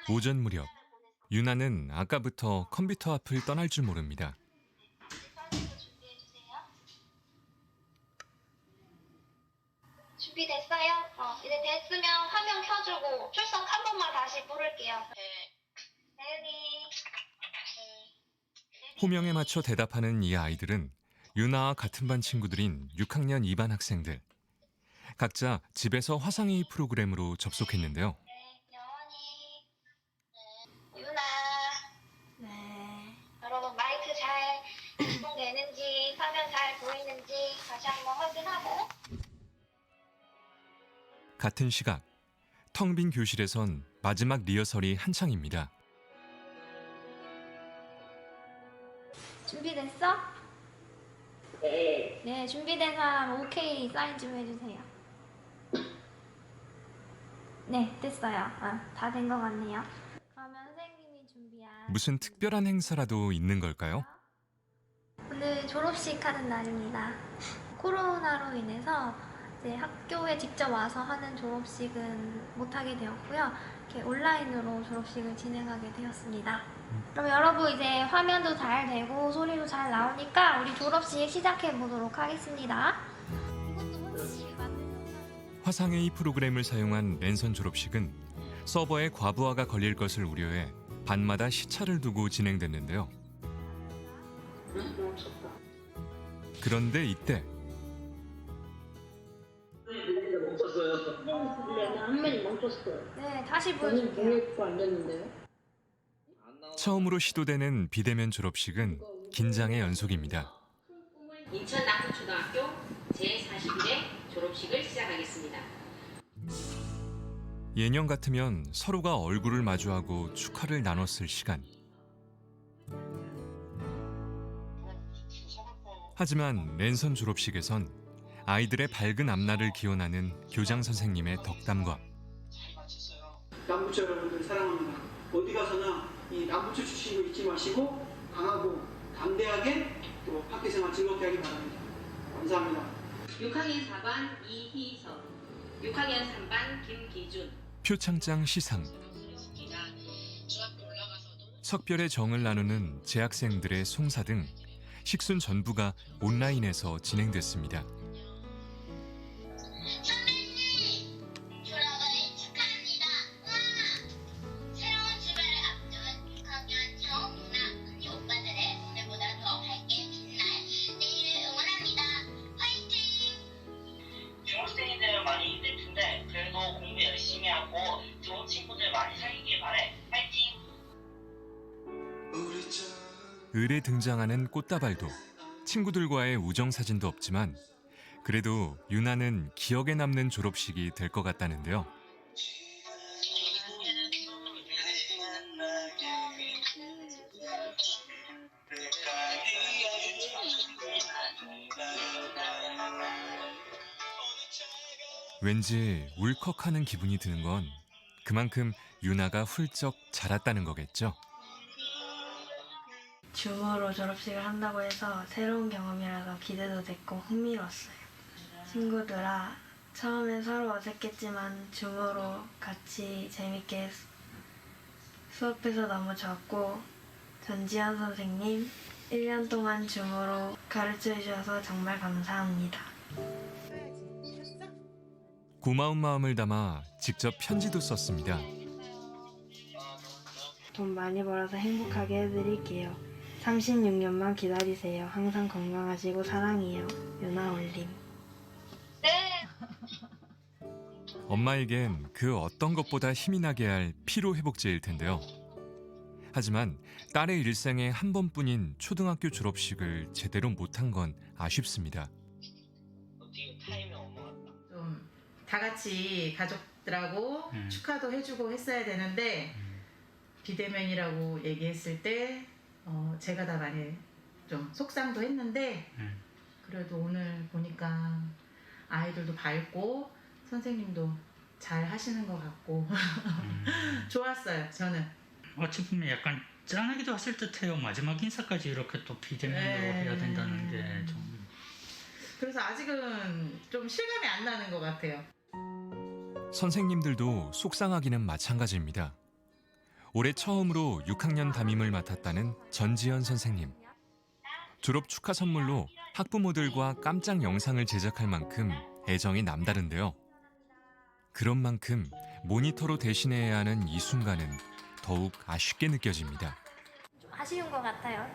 오전 무렵 유나는 아까부터 컴퓨터 앞을 떠날 줄 모릅니다. 준비됐어요? 이제 됐으면 화면 켜주고 출석 한 번만 다시 부를게요. 대은이. 호명에 맞춰 대답하는 이 아이들은 유나와 같은 반 친구들인 6학년 2반 학생들. 각자 집에서 화상회의 프로그램으로 접속했는데요. 여원이. 유나. 네. 여러분 마이크 잘 작동되는지 화면 잘 보이는지 다시 한번 확인하고. 같은 시각, 텅 빈 교실에선 마지막 리허설이 한창입니다. 준비됐어? 네, 준비된 사람 오케이 사인 좀 해주세요. 네, 됐어요. 다 된 것 같네요. 그러면 선생님이 준비한 무슨 특별한 행사라도 있는 걸까요? 오늘 졸업식 하는 날입니다. 코로나로 인해서 이제 학교에 직접 와서 하는 졸업식은 못하게 되었고요. 이렇게 온라인으로 졸업식을 진행하게 되었습니다. 그럼 여러분 이제 화면도 잘 되고 소리도 잘 나오니까 우리 졸업식 시작해 보도록 하겠습니다. 화상회의 프로그램을 사용한 랜선 졸업식은 서버에 과부하가 걸릴 것을 우려해 반마다 시차를 두고 진행됐는데요. 그런데 이때 멈췄어요. 네, 한 명이 멈췄어요. 네, 다시 저는 보여줄게요. 동의가 안 됐는데요. 처음으로 시도되는 비대면 졸업식은 긴장의 연속입니다. 인천 남부초등학교 제41회 졸업식을 시작하겠습니다. 예년 같으면 서로가 얼굴을 마주하고 축하를 나눴을 시간. 하지만 랜선 졸업식에선 아이들의 밝은 앞날을 기원하는 교장 선생님의 덕담과 남부초 여러분들 사랑합니다. 어디 가서나 이 남부초 출신도 잊지 마시고 강하고 담대하게 또 학교생활 즐겁게 하기 바랍니다. 감사합니다. 6학년 4반 이희석, 6학년 3반 김기준. 표창장 시상, 석별의 정을 나누는 재학생들의 송사 등 식순 전부가 온라인에서 진행됐습니다. 선배님! 졸업을 축하합니다. 와! 새로운 출발을 앞둔 6학년 정우나 언니 오빠들의 오늘보다 더 밝게 빛날 내일을 응원합니다. 화이팅! 중학생이들 많이 힘들 텐데 그래도 공부 열심히 하고 좋은 친구들 많이 사귀길 바래. 파이팅! 을에 등장하는 꽃다발도 친구들과의 우정 사진도 없지만 그래도 유나는 기억에 남는 졸업식이 될 것 같다는데요. 왠지 울컥하는 기분이 드는 건 그만큼 유나가 훌쩍 자랐다는 거겠죠. 줌으로 졸업식을 한다고 해서 새로운 경험이라서 기대도 됐고 흥미로웠어요. 친구들아, 처음엔 서로 어색했지만 줌으로 같이 재밌게 수업해서 너무 좋았고 전지현 선생님 1년 동안 줌으로 가르쳐 주셔서 정말 감사합니다. 고마운 마음을 담아 직접 편지도 썼습니다. 돈 많이 벌어서 행복하게 해드릴게요. 36년만 기다리세요. 항상 건강하시고 사랑해요. 유나 올림. 네! 엄마에겐 그 어떤 것보다 힘이 나게 할 피로 회복제일 텐데요. 하지만 딸의 일생에 한 번뿐인 초등학교 졸업식을 제대로 못한 건 아쉽습니다. 어떻게 타이밍 엄마가 좀 다 같이 가족들하고 축하도 해주고 했어야 되는데 비대면이라고 얘기했을 때 제가 다 많이 좀 속상도 했는데 그래도 오늘 보니까 아이들도 밝고 선생님도 잘 하시는 것 같고 좋았어요. 저는. 어찌 보면 약간 짠하기도 했을 듯해요. 마지막 인사까지 이렇게 또 비대면으로 해야 된다는 게 좀. 그래서 아직은 좀 실감이 안 나는 것 같아요. 선생님들도 속상하기는 마찬가지입니다. 올해 처음으로 6학년 담임을 맡았다는 전지현 선생님. 졸업 축하 선물로 학부모들과 깜짝 영상을 제작할 만큼 애정이 남다른데요. 그런 만큼 모니터로 대신해야 하는 이 순간은 더욱 아쉽게 느껴집니다. 좀 아쉬운 것 같아요.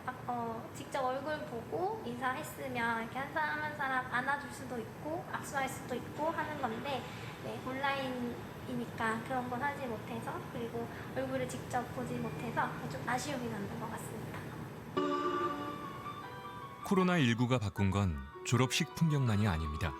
직접 얼굴 보고 인사했으면 이렇게 한 사람 한 사람 안아줄 수도 있고 악수할 수도 있고 하는 건데 네, 온라인이니까 그런 건 하지 못해서 그리고 얼굴을 직접 보지 못해서 좀 아쉬움이 남는 것 같습니다. 코로나19가 바꾼 건 졸업식 풍경만이 아닙니다.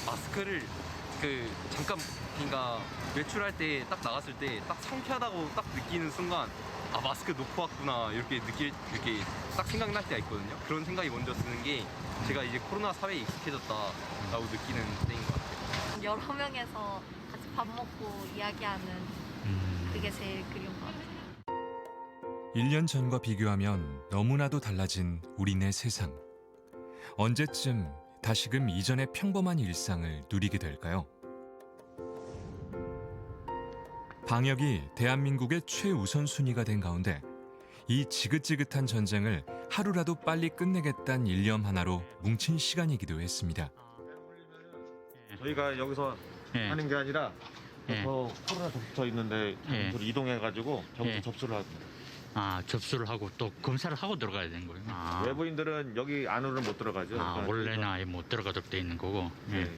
마스크를 잠깐 그러니까 외출할 때 딱 나갔을 때 딱 창피하다고 딱 느끼는 순간 아 마스크 놓고 왔구나 이렇게 딱 생각이 날 때가 있거든요. 그런 생각이 먼저 드는 게 제가 이제 코로나 사회에 익숙해졌다라고 느끼는 때인 것 같아요. 여러 명에서 같이 밥 먹고 이야기하는 그게 제일 그리운 것 같아요. 1년 전과 비교하면 너무나도 달라진 우리네 세상. 언제쯤 다시금 이전의 평범한 일상을 누리게 될까요? 방역이 대한민국의 최우선순위가 된 가운데 이 지긋지긋한 전쟁을 하루라도 빨리 끝내겠다는 일념 하나로 뭉친 시간이기도 했습니다. 저희가 여기서 하는 게 아니라 저 코로나 접수처 있는데 장소로 이동해가지고 병원 접수를 합니다. 아, 접수를 하고 또 검사를 하고 들어가야 되는 거예요? 아. 외부인들은 여기 안으로는 못 들어가죠. 아, 원래는 아예 못 들어가도록 돼 있는 거고. 네.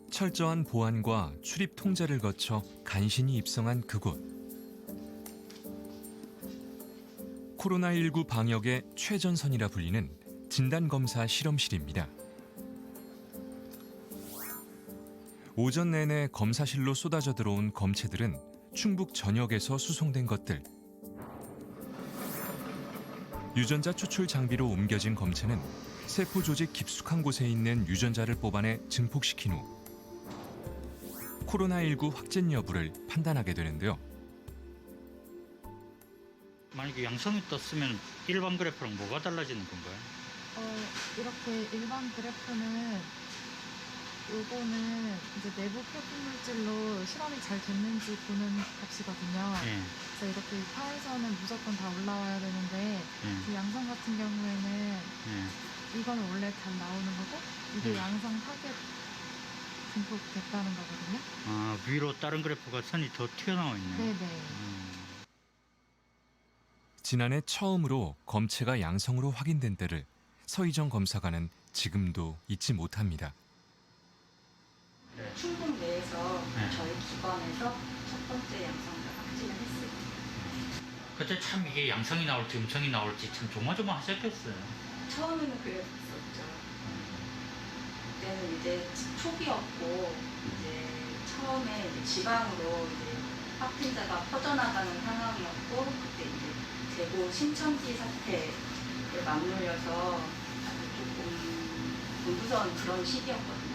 철저한 보안과 출입 통제를 거쳐 간신히 입성한 그곳. 코로나19 방역의 최전선이라 불리는 진단검사 실험실입니다. 오전 내내 검사실로 쏟아져 들어온 검체들은 충북 전역에서 수송된 것들. 유전자 추출 장비로 옮겨진 검체는 세포 조직 깊숙한 곳에 있는 유전자를 뽑아내 증폭시킨 후 코로나19 확진 여부를 판단하게 되는데요. 만약에 양성이 떴으면 일반 그래프랑 뭐가 달라지는 건가요? 이렇게 일반 그래프는 요거는 이제 내부 표준 물질로 실험이 잘 됐는지 보는 값이거든요. 그래서 이렇게 파에서는 무조건 다 올라와야 되는데 그 양성 같은 경우에는 이거는 원래 잘 나오는 거고 이게 양성 타겟 증폭됐다는 거거든요. 아, 위로 다른 그래프가 선이 더 튀어나와 있네요. 네네. 지난해 처음으로 검체가 양성으로 확인된 때를 서희정 검사관은 지금도 잊지 못합니다. 충북 내에서 저희 기관에서 첫 번째 양성자 확진을 했어요. 그때 참 이게 양성이 나올지 음성이 나올지 참 조마조마하셨겠어요. 처음에는 그랬었죠. 그때는 이제 초기였고 이제 처음에 이제 지방으로 이제 확진자가 퍼져나가는 상황이었고 그때 이제 대구 신천지 사태에 맞물려서 조금 공부선 그런 시기였거든요.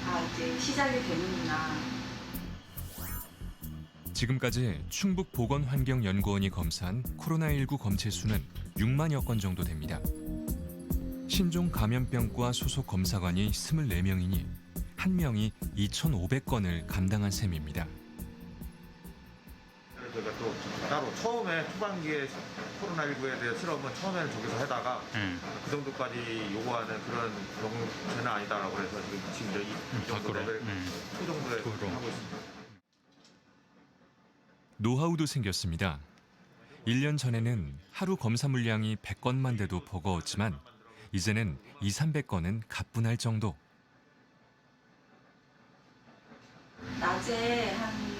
아, 이제 시작이 되는구나. 지금까지 충북보건환경연구원이 검사한 코로나19 검체 수는 6만여 건 정도 됩니다. 신종 감염병과 소속 검사관이 24명이니 한 명이 2,500건을 감당한 셈입니다. 저희가 또 따로 처음에 초반기에 코로나19에 대한 실험은 처음에는 저기서 하다가 그 정도까지 요구하는 그런 경우는 아니다라고 해서 지금 이 정도 레벨 초정도에 하고 있습니다. 노하우도 생겼습니다. 1년 전에는 하루 검사 물량이 100건만 돼도 버거웠지만 이제는 200~300건은 가뿐할 정도. 낮에 한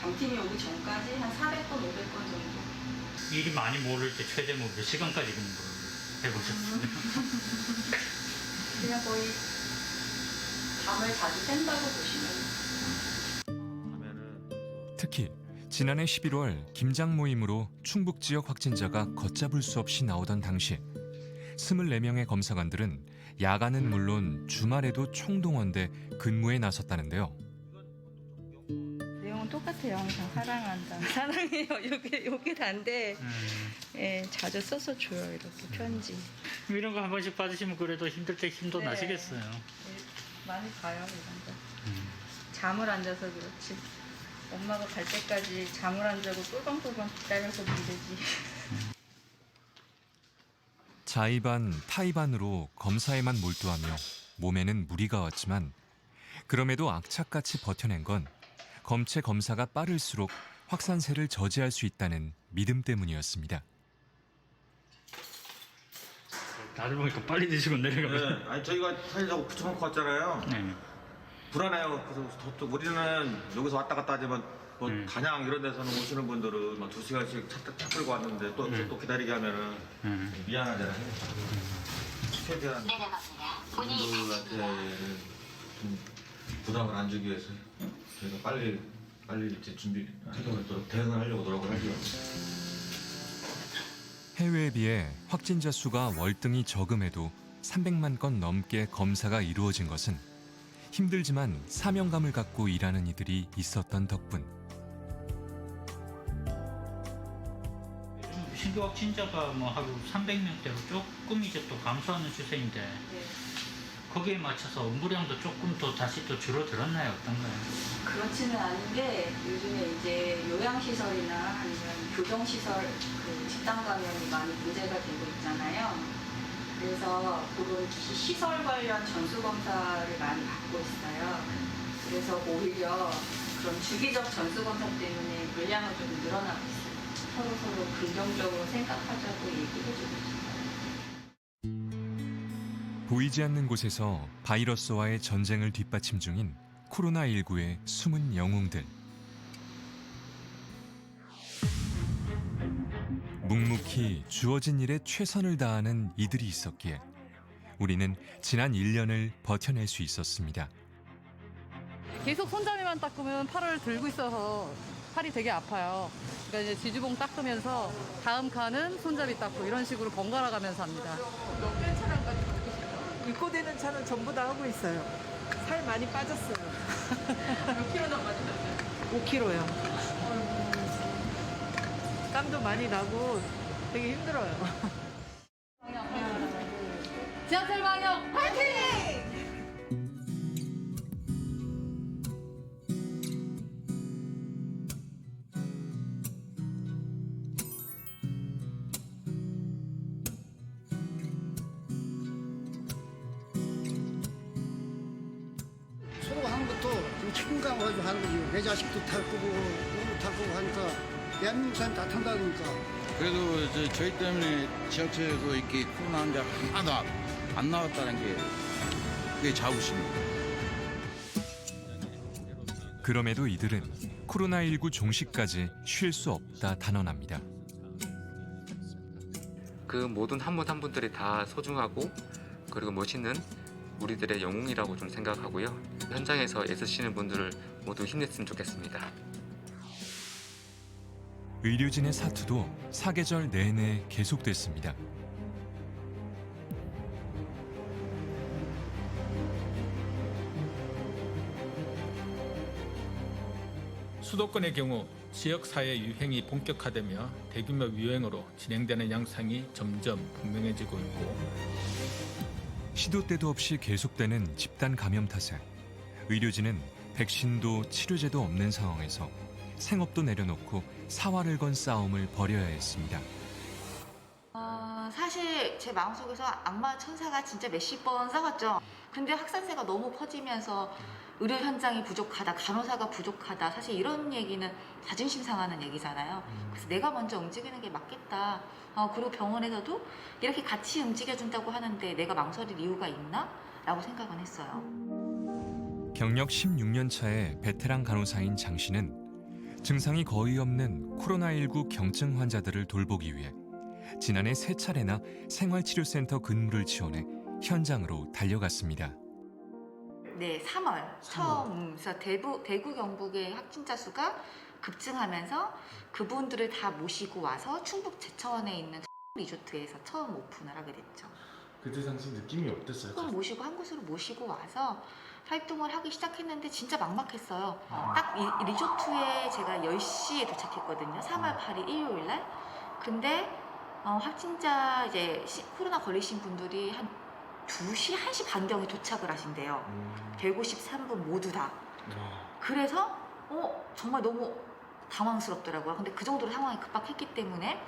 방팀이 오기 전까지 한 400건, 500건 정도. 일이 많이 모를 때 최대 몇 시간까지 근무를 해보셨어요? 그냥 거의 밤을 자주 샌다고 보시면 특히 지난해 11월 김장 모임으로 충북 지역 확진자가 걷잡을 수 없이 나오던 당시 24명의 검사관들은 야간은 물론 주말에도 총동원돼 근무에 나섰다는데요. 내용은 똑같아요. 항상 사랑한다. 사랑해요. 요게 단데 예, 자주 써서 줘요. 이렇게 편지. 이런 거 한 번씩 받으시면 그래도 힘들 때 힘도 네. 나시겠어요. 많이 가요. 이런 거. 잠을 안 자서 그렇지. 엄마가 갈 때까지 잠을 안 자고 꿀밤꿀밤 기다려서 문제지. 자의반, 타의반으로 검사에만 몰두하며 몸에는 무리가 왔지만 그럼에도 악착같이 버텨낸 건 검체 검사가 빠를수록 확산세를 저지할 수 있다는 믿음 때문이었습니다. 다들 보니까 빨리 드시고 내려가면. 네, 아니 저희가 사실 저거 붙여놓고 왔잖아요. 네. 불안해요. 그래서 저쪽 우리는 여기서 왔다 갔다 하지만 뭐 단양 이런 데서는 오시는 분들은 막 2시간씩 차 끌고 왔는데 또 기다리게 하면은 미안하잖아요. 최대한 분들한테는 좀 부담을 안 주기 위해서 저희가 빨리 이제 준비하려고 또 대응하려고 노력을 하죠. 해외에 비해 확진자 수가 월등히 적음에도 300만 건 넘게 검사가 이루어진 것은 힘들지만 사명감을 갖고 일하는 이들이 있었던 덕분. 신규 확진자가 뭐 하루 300명대로 조금 이제 또 감소하는 추세인데 거기에 맞춰서 업무량도 조금 또 다시 또 줄어들었나요? 어떤가요? 그렇지는 않은데 요즘에 이제 요양시설이나 아니면 교정시설 그 집단 감염이 많이 문제가 되고 있잖아요. 그래서 그런 시설 관련 전수검사를 많이 받고 있어요. 그래서 오히려 그런 주기적 전수검사 때문에 물량은 좀 늘어나고 있어요. 서로 긍정적으로 생각하자고 얘기해주고 있어요. 보이지 않는 곳에서 바이러스와의 전쟁을 뒷받침 중인 코로나19의 숨은 영웅들. 묵묵히 주어진 일에 최선을 다하는 이들이 있었기에 우리는 지난 1년을 버텨낼 수 있었습니다. 계속 손잡이만 닦으면 팔을 들고 있어서 팔이 되게 아파요. 그러니까 이제 지주봉 닦으면서 다음 칸은 손잡이 닦고 이런 식으로 번갈아 가면서 합니다. 몇 개 차량까지 입고되는 차는 전부 다 하고 있어요. 살 많이 빠졌어요. 몇 킬로나 빠지셨어요? 5kg요. 땀도 많이 나고 되게 힘들어요. 지하철 방역 파이팅! 서로 하는 것도 좀 책임감 가지고 하는 거지. 내 자식도 탈 거고 누구 탈 거고 하니까 대한민국 사람 다 탄다니까. 그래도 저희 때문에 지하철에서 이렇게 코로나 환자 하나도 안 나왔다는 게 그게 자부심입니다. 그럼에도 이들은 코로나19 종식까지 쉴 수 없다 단언합니다. 그 모든 한 분 한 분들이 다 소중하고 그리고 멋있는 우리들의 영웅이라고 좀 생각하고요. 현장에서 애쓰시는 분들을 모두 힘냈으면 좋겠습니다. 의료진의 사투도 사계절 내내 계속됐습니다. 수도권의 경우 지역사회 유행이 본격화되며 대규모 유행으로 진행되는 양상이 점점 분명해지고 있고 시도 때도 없이 계속되는 집단 감염 탓에 의료진은 백신도 치료제도 없는 상황에서 생업도 내려놓고 사활을 건 싸움을 벌여야 했습니다. 사실 제 마음속에서 악마 천사가 진짜 몇십 번 싸웠죠. 근데 확산세가 너무 퍼지면서 의료 현장이 부족하다, 간호사가 부족하다, 사실 이런 얘기는 자존심 상하는 얘기잖아요. 그래서 내가 먼저 움직이는 게 맞겠다. 그리고 병원에서도 이렇게 같이 움직여준다고 하는데 내가 망설일 이유가 있나? 라고 생각은 했어요. 경력 16년 차의 베테랑 간호사인 장 씨는 증상이 거의 없는 코로나19 경증 환자들을 돌보기 위해 지난해 3차례나 생활치료센터 근무를 지원해 현장으로 달려갔습니다. 네, 3월 처음 그래서 대구 경북의 확진자 수가 급증하면서 그분들을 다 모시고 와서 충북 제천에 있는 리조트에서 처음 오픈을 하게 됐죠. 그때 당시 느낌이 어땠어요? 그걸 모시고 한 곳으로 모시고 와서 활동을 하기 시작했는데 진짜 막막했어요. 딱 이 리조트에 제가 10시에 도착했거든요. 3월 8일 일요일 날. 근데 확진자 이제 코로나 걸리신 분들이 한 2시, 1시 반경에 도착을 하신대요. 153분 모두 다. 그래서 정말 너무 당황스럽더라고요. 근데 그 정도로 상황이 급박했기 때문에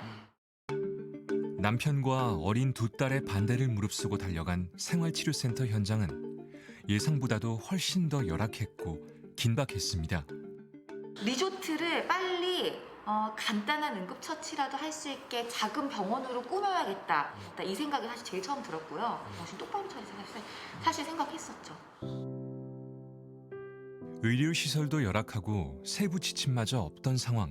남편과 어린 두 딸의 반대를 무릅쓰고 달려간 생활치료센터 현장은 예상보다도 훨씬 더 열악했고 긴박했습니다. 리조트를 빨리 간단한 응급처치라도 할 수 있게 작은 병원으로 꾸며야겠다. 이 생각이 사실 제일 처음 들었고요. 정신 똑바로 차리자 사실 생각했었죠. 의료시설도 열악하고 세부 지침마저 없던 상황.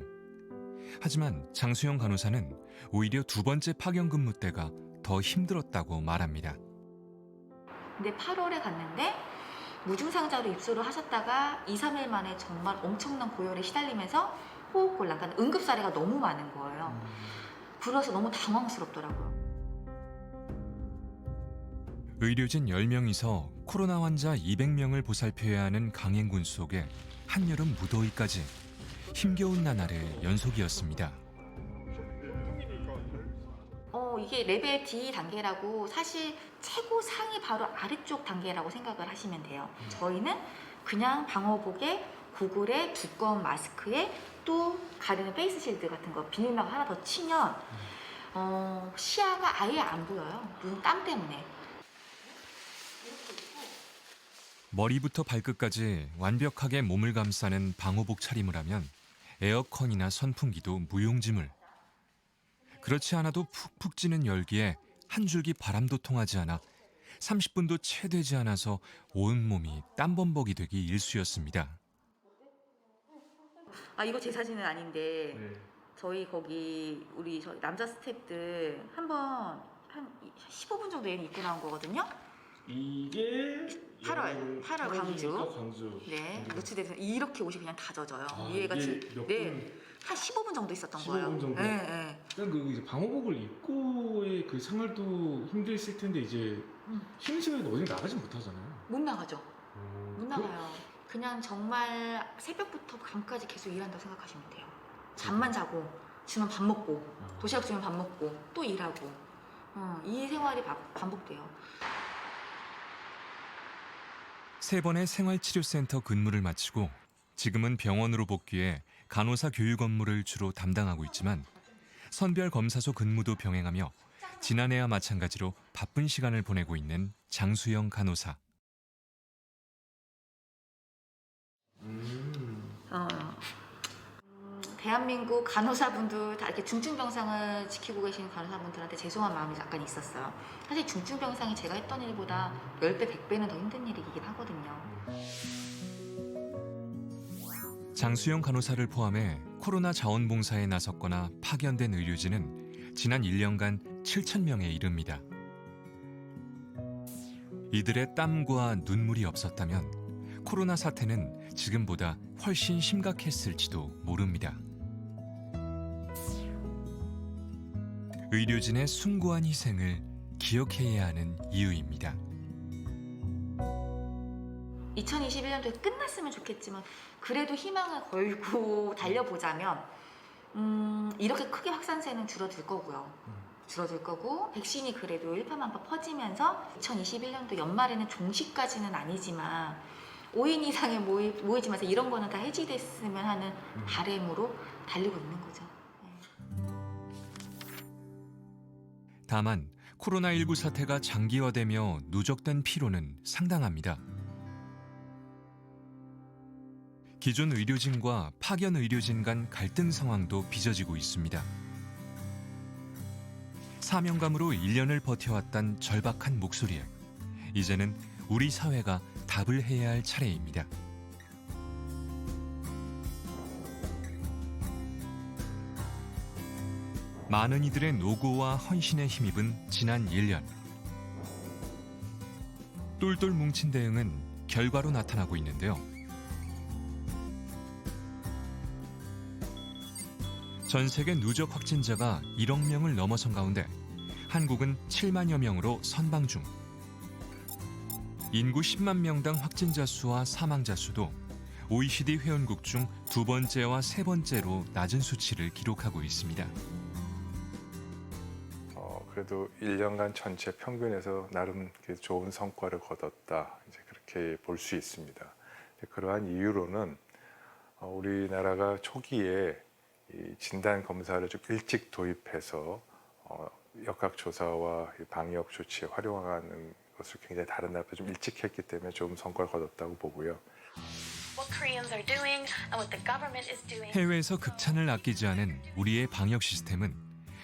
하지만 장수영 간호사는 오히려 두 번째 파견 근무 때가 더 힘들었다고 말합니다. 근데 8월에 갔는데 무증상자로 입소를 하셨다가 2, 3일 만에 정말 엄청난 고열에 시달리면서 호흡곤란, 그러니까 응급사례가 너무 많은 거예요. 그래서 너무 당황스럽더라고요. 의료진 10명이서 코로나 환자 200명을 보살펴야 하는 강행군 속에 한여름 무더위까지 힘겨운 나날의 연속이었습니다. 이게 레벨 D 단계라고 사실 최고 상이 바로 아래쪽 단계라고 생각을 하시면 돼요. 저희는 그냥 방호복에 고글에 두꺼운 마스크에 또 가리는 페이스 실드 같은 거 비닐막 하나 더 치면 시야가 아예 안 보여요. 눈 땀 때문에. 머리부터 발끝까지 완벽하게 몸을 감싸는 방호복 차림을 하면 에어컨이나 선풍기도 무용지물. 그렇지 않아도 푹푹 찌는 열기에 한 줄기 바람도 통하지 않아 30분도 채 되지 않아서 온몸이 땀범벅이 되기 일쑤였습니다. 이거 제 사진은 아닌데 저희 거기 우리 남자 스태프들 한 15분 정도 얘는 입고 나온 거거든요. 이게 8월 광주. 네, 노출돼서 이렇게 옷이 그냥 다 젖어요. 위에가 한 15분 정도 있었던 15분 거예요. 정도? 네. 그 이제 방호복을 입고의 그 생활도 힘드실 텐데 이제 쉬는 시간에도 어디 나가지 못하잖아요. 못 나가죠. 못 나가요. 그냥 정말 새벽부터 밤까지 계속 일한다고 생각하시면 돼요. 잠만 자고 주면 밥 먹고 도시락 주면 밥 먹고 또 일하고 이 생활이 반복돼요. 3번의 생활치료센터 근무를 마치고 지금은 병원으로 복귀해 간호사 교육 업무를 주로 담당하고 있지만 선별검사소 근무도 병행하며 지난해와 마찬가지로 바쁜 시간을 보내고 있는 장수영 간호사. 대한민국 간호사분들 다 이렇게 중증병상을 지키고 계시는 간호사분들한테 죄송한 마음이 약간 있었어요. 사실 중증병상이 제가 했던 일보다 10배, 100배는 더 힘든 일이긴 하거든요. 장수영 간호사를 포함해 코로나 자원봉사에 나섰거나 파견된 의료진은 지난 1년간 7,000명에 이릅니다. 이들의 땀과 눈물이 없었다면 코로나 사태는 지금보다 훨씬 심각했을지도 모릅니다. 의료진의 숭고한 희생을 기억해야 하는 이유입니다. 2021년도에 끝났으면 좋겠지만 그래도 희망을 걸고 달려보자면 이렇게 크게 확산세는 줄어들 거고요. 줄어들 거고 백신이 그래도 일파만파 퍼지면서 2021년도 연말에는 종식까지는 아니지만 5인 이상의 모이지면서 이런 거는 다 해지됐으면 하는 바람으로 달리고 있는 거죠. 다만 코로나19 사태가 장기화되며 누적된 피로는 상당합니다. 기존 의료진과 파견 의료진 간 갈등 상황도 빚어지고 있습니다. 사명감으로 1년을 버텨왔던 절박한 목소리에 이제는 우리 사회가 답을 해야 할 차례입니다. 많은 이들의 노고와 헌신에 힘입은 지난 1년. 똘똘 뭉친 대응은 결과로 나타나고 있는데요. 전 세계 누적 확진자가 1억 명을 넘어선 가운데 한국은 7만여 명으로 선방 중. 인구 10만 명당 확진자 수와 사망자 수도 OECD 회원국 중 두 번째와 세 번째로 낮은 수치를 기록하고 있습니다. 그래도 1년간 전체 평균에서 나름 좋은 성과를 거뒀다, 이제 그렇게 볼 수 있습니다. 그러한 이유로는 우리나라가 초기에 이 진단 검사를 좀 일찍 도입해서 역학조사와 방역 조치에 활용하는 것을 굉장히 다른 나라보다 좀 일찍 했기 때문에 좀 성과를 거뒀다고 보고요. 해외에서 극찬을 아끼지 않은 우리의 방역 시스템은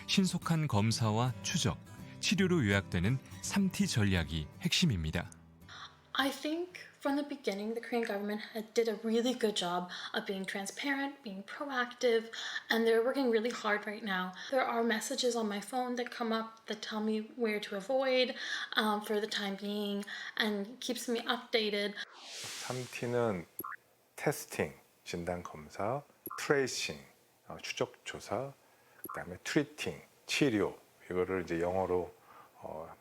신속한 검사와 추적, 치료로 요약되는 3T 전략이 핵심입니다. I think from the beginning, the Korean government did a really good job of being transparent, being proactive, and they're working really hard right now. There are messages on my phone that come up that tell me where to avoid for the time being and keeps me updated. 3T는 테스팅, 진단검사, 트레이싱, 추적조사, 그다음에 트리팅, 치료, 이거를 이제 영어로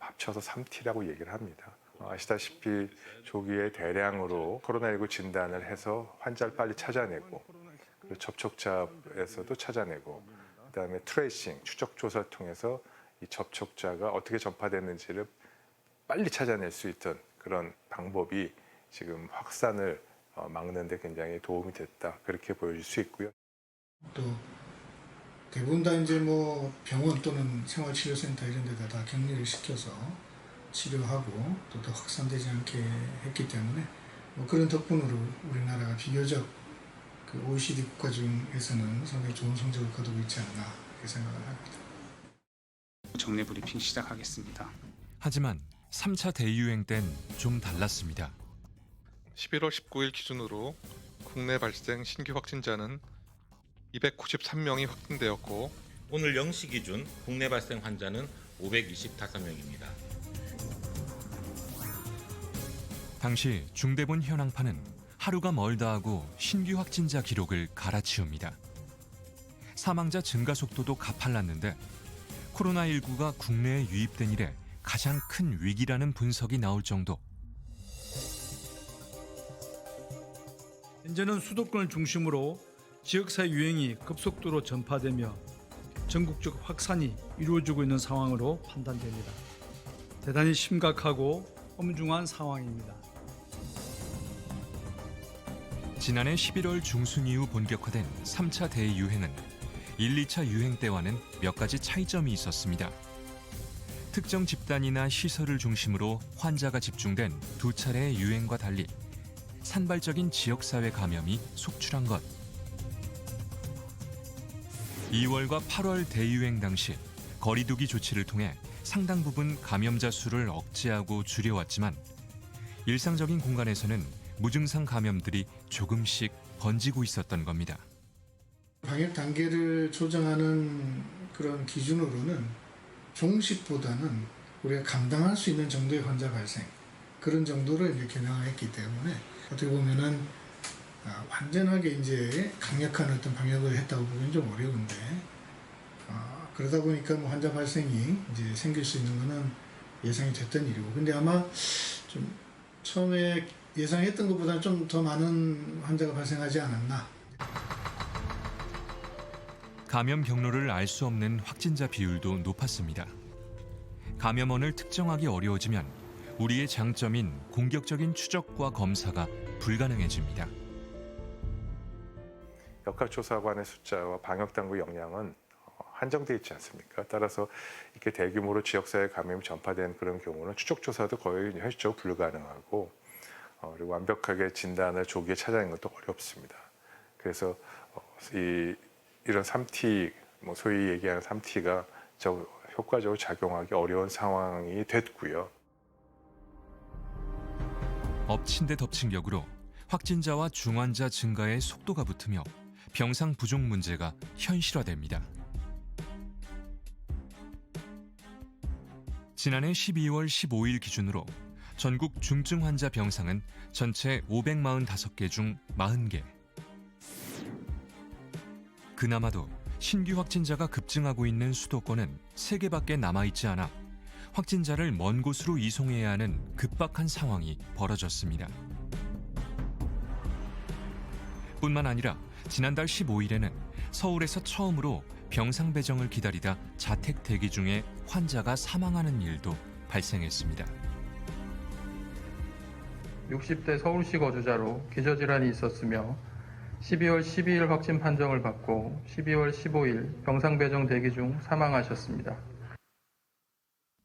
합쳐서 3T라고 얘기를 합니다. 아시다시피 조기에 대량으로 코로나19 진단을 해서 환자를 빨리 찾아내고, 그리고 접촉자에서도 찾아내고, 그다음에 트레이싱, 추적 조사를 통해서 이 접촉자가 어떻게 전파됐는지를 빨리 찾아낼 수 있던 그런 방법이 지금 확산을 막는 데 굉장히 도움이 됐다, 그렇게 보여질 수 있고요. 또 대부분 다 이제 뭐 병원 또는 생활치료센터 이런 데다 다 격리를 시켜서 치료하고 또 더 확산되지 않게 했기 때문에 뭐 그런 덕분으로 우리나라가 비교적 그 OECD 국가 중에서는 상당히 좋은 성적을 거두고 있지 않나 그렇게 생각을 합니다. 정례 브리핑 시작하겠습니다. 하지만 3차 대유행 땐 좀 달랐습니다. 11월 19일 기준으로 국내 발생 신규 확진자는 293명이 확진되었고, 오늘 0시 기준 국내 발생 환자는 525명입니다. 당시 중대본 현황판은 하루가 멀다 하고 신규 확진자 기록을 갈아치웁니다. 사망자 증가 속도도 가팔랐는데 코로나19가 국내에 유입된 이래 가장 큰 위기라는 분석이 나올 정도. 현재는 수도권을 중심으로 지역사회 유행이 급속도로 전파되며 전국적 확산이 이루어지고 있는 상황으로 판단됩니다. 대단히 심각하고 엄중한 상황입니다. 지난해 11월 중순 이후 본격화된 3차 대유행은 1, 2차 유행 때와는 몇 가지 차이점이 있었습니다. 특정 집단이나 시설을 중심으로 환자가 집중된 두 차례의 유행과 달리 산발적인 지역사회 감염이 속출한 것. 2월과 8월 대유행 당시 거리두기 조치를 통해 상당 부분 감염자 수를 억제하고 줄여왔지만 일상적인 공간에서는 무증상 감염들이 조금씩 번지고 있었던 겁니다. 방역 단계를 조정하는 그런 기준으로는 종식보다는 우리가 감당할 수 있는 정도의 환자 발생, 그런 정도를 이제 겨냥했기 때문에 어떻게 보면은 완전하게 이제 강력한 어떤 방역을 했다고 보기는 좀 어려운데, 그러다 보니까 뭐 환자 발생이 이제 생길 수 있는 거는 예상이 됐던 일이고, 근데 아마 좀 처음에 예상했던 것보다는 좀 더 많은 환자가 발생하지 않았나. 감염 경로를 알 수 없는 확진자 비율도 높았습니다. 감염원을 특정하기 어려워지면 우리의 장점인 공격적인 추적과 검사가 불가능해집니다. 역학조사관의 숫자와 방역당국 역량은 한정되어 있지 않습니까? 따라서 이렇게 대규모로 지역사회 감염이 전파된 그런 경우는 추적조사도 거의 현실적으로 불가능하고, 그리고 완벽하게 진단을 조기에 찾아내는 것도 어렵습니다. 그래서 이런 3T, 소위 얘기하는 3T가 효과적으로 작용하기 어려운 상황이 됐고요. 엎친 데 덮친 격으로 확진자와 중환자 증가에 속도가 붙으며 병상 부족 문제가 현실화됩니다. 지난해 12월 15일 기준으로 전국 중증 환자 병상은 전체 545개 중 40개. 그나마도 신규 확진자가 급증하고 있는 수도권은 3개밖에 남아있지 않아 확진자를 먼 곳으로 이송해야 하는 급박한 상황이 벌어졌습니다. 뿐만 아니라 지난달 15일에는 서울에서 처음으로 병상 배정을 기다리다 자택 대기 중에 환자가 사망하는 일도 발생했습니다. 60대 서울시 거주자로 기저질환이 있었으며 12월 12일 확진 판정을 받고 12월 15일 병상 배정 대기 중 사망하셨습니다.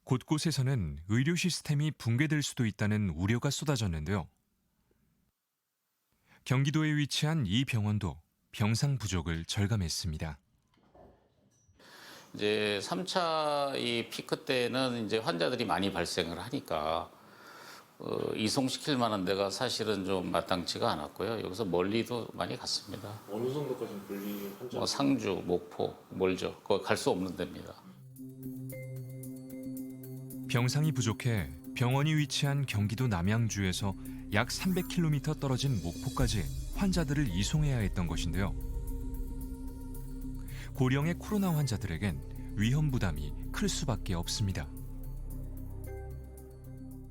곳곳에서는 의료 시스템이 붕괴될 수도 있다는 우려가 쏟아졌는데요. 경기도에 위치한 이 병원도 병상 부족을 절감했습니다. 이제 3차 이 피크 때는 이제 환자들이 많이 발생을 하니까 이송시킬 만한 데가 사실은 좀 마땅치가 않았고요. 여기서 멀리도 많이 갔습니다. 어느 정도까지 멀리 환자? 상주, 목포, 멀죠. 거기 갈 수 없는 데입니다. 병상이 부족해 병원이 위치한 경기도 남양주에서 약 300km 떨어진 목포까지 환자들을 이송해야 했던 것인데요. 고령의 코로나 환자들에겐 위험 부담이 클 수밖에 없습니다.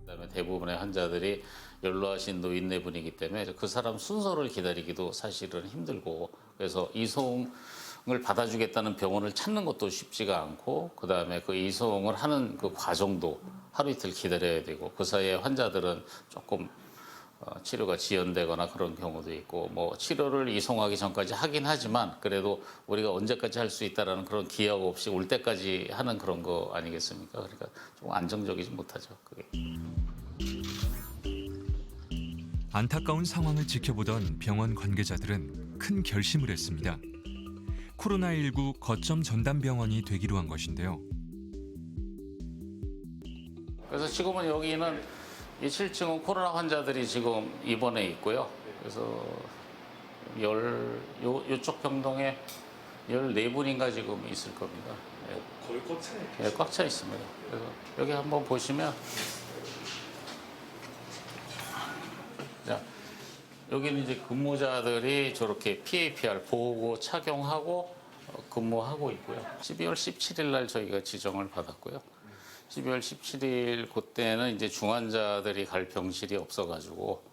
그다음에 대부분의 환자들이 연로하신 노인네분이기 때문에 그 사람 순서를 기다리기도 사실은 힘들고, 그래서 이송을 받아주겠다는 병원을 찾는 것도 쉽지가 않고, 그다음에 그 이송을 하는 그 과정도 하루 이틀 기다려야 되고, 그 사이에 환자들은 조금 치료가 지연되거나 그런 경우도 있고, 뭐 치료를 이송하기 전까지 하긴 하지만 그래도 우리가 언제까지 할 수 있다라는 그런 기약 없이 올 때까지 하는 그런 거 아니겠습니까? 그러니까 좀 안정적이지 못하죠, 그게. 안타까운 상황을 지켜보던 병원 관계자들은 큰 결심을 했습니다. 코로나19 거점 전담병원이 되기로 한 것인데요. 그래서 지금은 여기는 이 7층은 코로나 환자들이 지금 입원해 있고요. 그래서 요쪽 병동에 14분인가 지금 있을 겁니다. 거의 꽉 차 있겠죠? 네, 꽉 차 있습니다. 그래서 여기 한번 보시면, 자, 여기는 이제 근무자들이 저렇게 PAPR 보호구 착용하고 근무하고 있고요. 12월 17일 날 저희가 지정을 받았고요. 12월 17일 그때는 이제 중환자들이 갈 병실이 없어가지고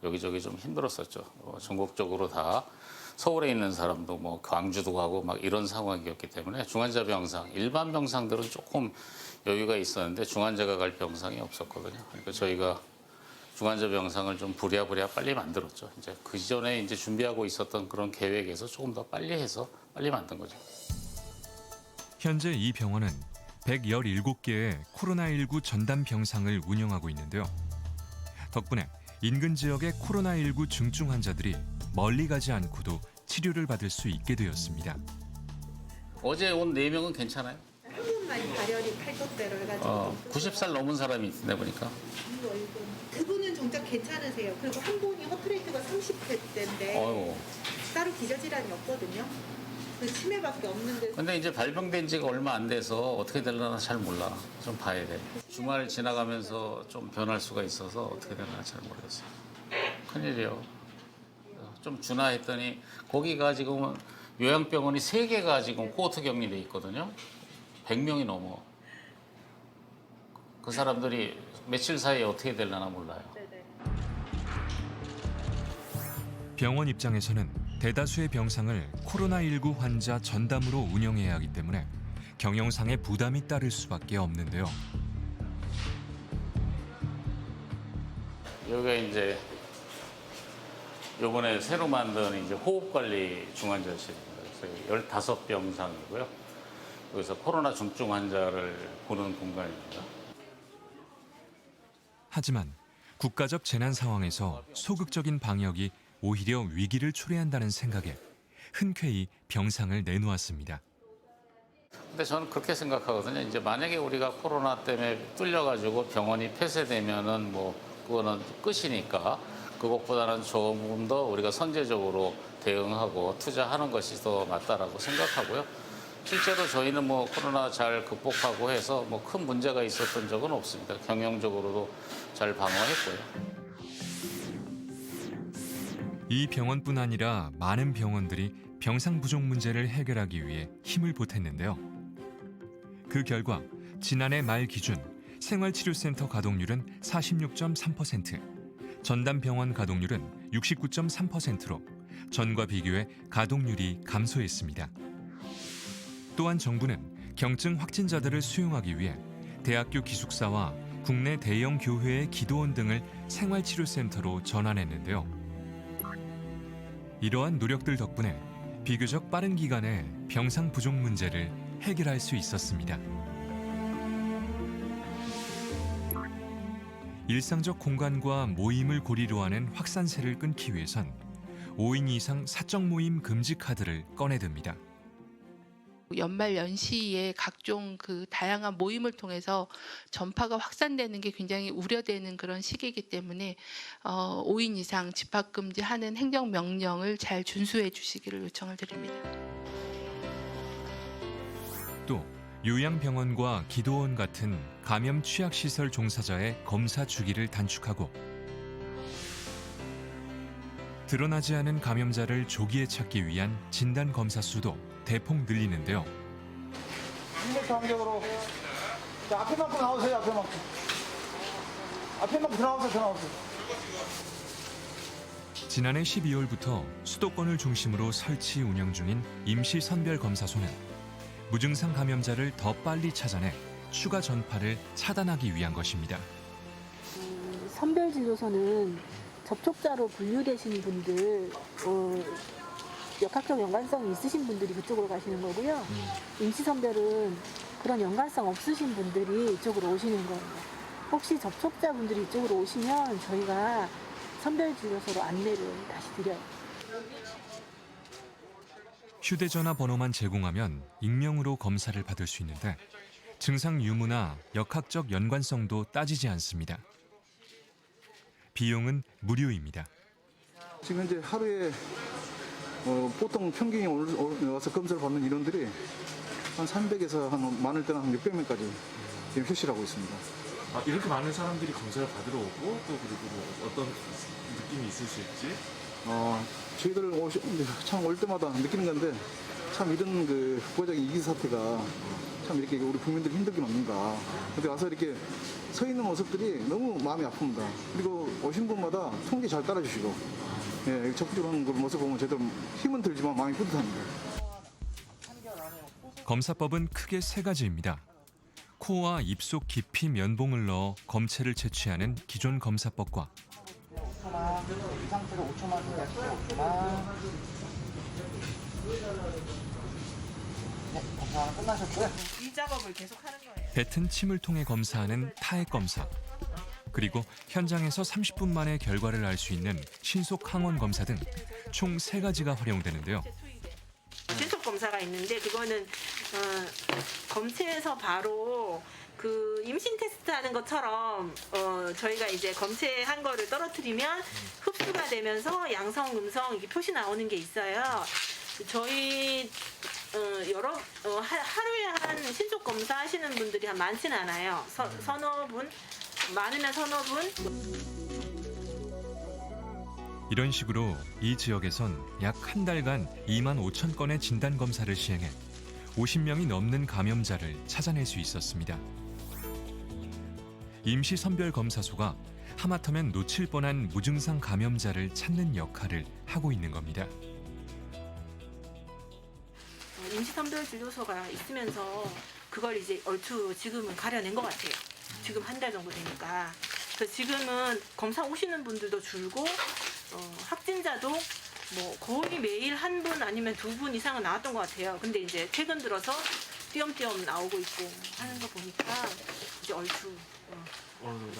여기저기 좀 힘들었었죠. 전국적으로 다 서울에 있는 사람도 뭐 광주도 가고 막 이런 상황이었기 때문에 중환자 병상, 일반 병상들은 조금 여유가 있었는데 중환자가 갈 병상이 없었거든요. 그러니까 저희가 중환자 병상을 좀 부랴부랴 빨리 만들었죠. 이제 그 전에 이제 준비하고 있었던 그런 계획에서 조금 더 빨리 해서 빨리 만든 거죠. 현재 이 병원은 117개의 코로나19 전담 병상을 운영하고 있는데요. 덕분에 인근 지역의 코로나19 중증 환자들이 멀리 가지 않고도 치료를 받을 수 있게 되었습니다. 어제 온 4명은 괜찮아요? 한 분만 발열이 칼도대로 해가지고 90살 넘은 사람이 있네 보니까. 그분은 정작 괜찮으세요. 그리고 한 분이 허트레이트가 30대인데 따로 기저질환이 없거든요. 그 치매밖에 없는데. 근데 이제 발병된 지가 얼마 안 돼서 어떻게 되려나 잘 몰라. 좀 봐야 돼. 주말 지나가면서 좀 변할 수가 있어서 어떻게 되려나 잘 모르겠어요. 큰일이요. 좀 주나 했더니 거기가 지금 요양병원이 3개가 지금 코호트 격리돼 있거든요. 100명이 넘어. 그 사람들이 며칠 사이에 어떻게 되려나 몰라요. 병원 입장에서는 대다수의 병상을 코로나19 환자 전담으로 운영해야 하기 때문에 경영상의 부담이 따를 수밖에 없는데요. 여기가 이제 요번에 새로 만든 이제 호흡관리 중환자실입니다. 그래서 15병상이고요. 여기서 코로나 중증 환자를 보는 공간입니다. 하지만 국가적 재난 상황에서 소극적인 방역이 오히려 위기를 초래한다는 생각에 흔쾌히 병상을 내놓았습니다. 근데 저는 그렇게 생각하거든요. 이제 만약에 우리가 코로나 때문에 뚫려가지고 병원이 폐쇄되면은 뭐 그거는 끝이니까 그것보다는 조금 더 우리가 선제적으로 대응하고 투자하는 것이 더 맞다라고 생각하고요. 실제로 저희는 뭐 코로나 잘 극복하고 해서 뭐 큰 문제가 있었던 적은 없습니다. 경영적으로도 잘 방어했고요. 이 병원뿐 아니라 많은 병원들이 병상 부족 문제를 해결하기 위해 힘을 보탰는데요. 그 결과 지난해 말 기준 생활치료센터 가동률은 46.3%, 전담병원 가동률은 69.3%로 전과 비교해 가동률이 감소했습니다. 또한 정부는 경증 확진자들을 수용하기 위해 대학교 기숙사와 국내 대형 교회의 기도원 등을 생활치료센터로 전환했는데요. 이러한 노력들 덕분에 비교적 빠른 기간에 병상 부족 문제를 해결할 수 있었습니다. 일상적 공간과 모임을 고리로 하는 확산세를 끊기 위해선 5인 이상 사적 모임 금지 카드를 꺼내듭니다. 연말 연시에 각종 그 다양한 모임을 통해서 전파가 확산되는 게 굉장히 우려되는 그런 시기이기 때문에 5인 이상 집합 금지하는 행정 명령을 잘 준수해 주시기를 요청을 드립니다. 또 요양병원과 기도원 같은 감염 취약시설 종사자의 검사 주기를 단축하고 드러나지 않은 감염자를 조기에 찾기 위한 진단 검사 수도 대폭 늘리는데요. 1m 간격으로 앞에만큼 나오세요. 앞에만큼 들어나오세요. 지난해 12월부터 수도권을 중심으로 설치 운영 중인 임시 선별 검사소는 무증상 감염자를 더 빨리 찾아내 추가 전파를 차단하기 위한 것입니다. 선별진료소는 접촉자로 분류되신 분들, 역학적 연관성이 있으신 분들이 그쪽으로 가시는 거고요. 임시선별은 그런 연관성 없으신 분들이 이쪽으로 오시는 거예요. 혹시 접촉자분들이 이쪽으로 오시면 저희가 선별진료소로 안내를 다시 드려요. 휴대전화 번호만 제공하면 익명으로 검사를 받을 수 있는데 증상 유무나 역학적 연관성도 따지지 않습니다. 비용은 무료입니다. 지금 현재 하루에 보통 평균이 와서 검사를 받는 인원들이 한 300에서 한 많을 때는 한 600명까지 지금 휴실을 하고 있습니다. 이렇게 많은 사람들이 검사를 받으러 오고 또 그리고 어떤 느낌이 있으실지? 저희들 참 올 때마다 느끼는 건데 참 이런 그 국가적인 위기 사태가 참 이렇게 우리 국민들이 힘들게 만든가. 근데 와서 이렇게 서 있는 모습들이 너무 마음이 아픕니다. 그리고 오신 분마다 통계 잘 따라주시고 예, 적극적으로 하는 그 모습 보면 저희들 힘은 들지만 마음이 뿌듯합니다. 검사법은 크게 세 가지입니다. 코와 입속 깊이 면봉을 넣어 검체를 채취하는 기존 검사법과 이 상태로 5초만 기다리세요. 5초만. 네, 검사 끝나셨고요. 이 작업을 계속 하는 거예요. 뱉은 침을 통해 검사하는 타액 검사, 그리고 현장에서 30분 만에 결과를 알 수 있는 신속 항원 검사 등 총 3가지가 활용되는데요. 신속 검사가 있는데 그거는 검체에서 바로 그 임신 테스트 하는 것처럼 저희가 이제 검체한 거를 떨어뜨리면 흡수가 되면서 양성, 음성 이게 표시 나오는 게 있어요. 저희 하루에 한 신속 검사 하시는 분들이 많지는 않아요. 서너 분, 많으면 서너 분. 이런 식으로 이 지역에선 약 한 달간 2만 5천 건의 진단 검사를 시행해 50명이 넘는 감염자를 찾아낼 수 있었습니다. 임시 선별 검사소가 하마터면 놓칠 뻔한 무증상 감염자를 찾는 역할을 하고 있는 겁니다. 임시 선별 진료소가 있으면서 그걸 이제 얼추 지금은 가려낸 것 같아요. 지금 한 달 정도 되니까. 그래서 지금은 검사 오시는 분들도 줄고 확진자도 뭐 거의 매일 한 분 아니면 2분 이상은 나왔던 것 같아요. 근데 이제 최근 들어서 띄엄띄엄 나오고 있고 하는 거 보니까 이제 얼추